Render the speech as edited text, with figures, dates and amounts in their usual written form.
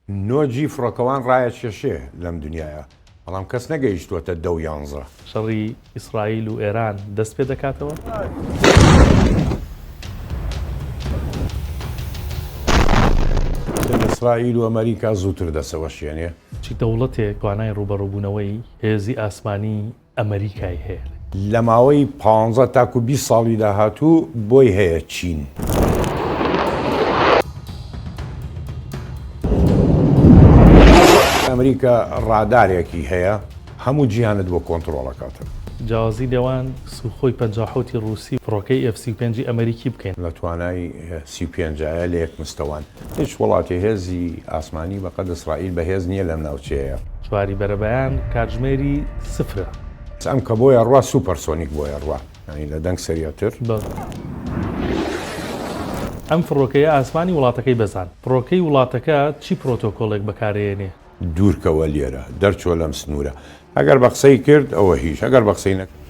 نۆجی فڕۆکەوان ڕایە کێشێ لەم دنیاە، بەڵام کەس نەگەیشتووەتە 10 و 11. شەڕی ئیسرائیل و ئێران دەست پێ دەکاتەوە؟ ئیسرائیل و ئەمریکا زووتر دەسەوە شوێنێ. چی دەوڵەتێک توانای ڕوبەڕووبوونەوەی هێزی ئاسمانی ئەمریکای هەیە؟ لە ماوەی 15 تاکو 20 ساڵی داهاتوو بۆی هەیە چین. ئەمریکا ڕادارێکی هەیە هەموو جیهانت بۆ کۆنتڕۆڵەکاتن. جیاوازی لێوان سوخۆی 50 رووسی فڕۆکەی F-35 ئەمریکی بکەین لە توانای 35 لە یەک مستەوان. هیچ وڵاتی هێزی ئاسمانی بەقەد ئیسرائیل بەهێز نییە لەم ناوچەیە. چواری بەرەبەیان کاتژمێری سفرە. ئەم کە بۆیە ڕوا سوپەرسۆنیک بۆیە ڕوا، ینی لە دەنگ سەریەتر. ئەم فڕۆکەیە ئاسمانی وڵاتەکەی بەزان. فڕۆکەی وڵاتەکە چی پرۆتۆکۆڵێک بەکارێنێ؟ دوورکەوە لێرە دەرچۆ لەم سنوورە. ئەگەر بە قسەی کرد ئەوە هیچ، ئەگەر بە قسەی نەکرد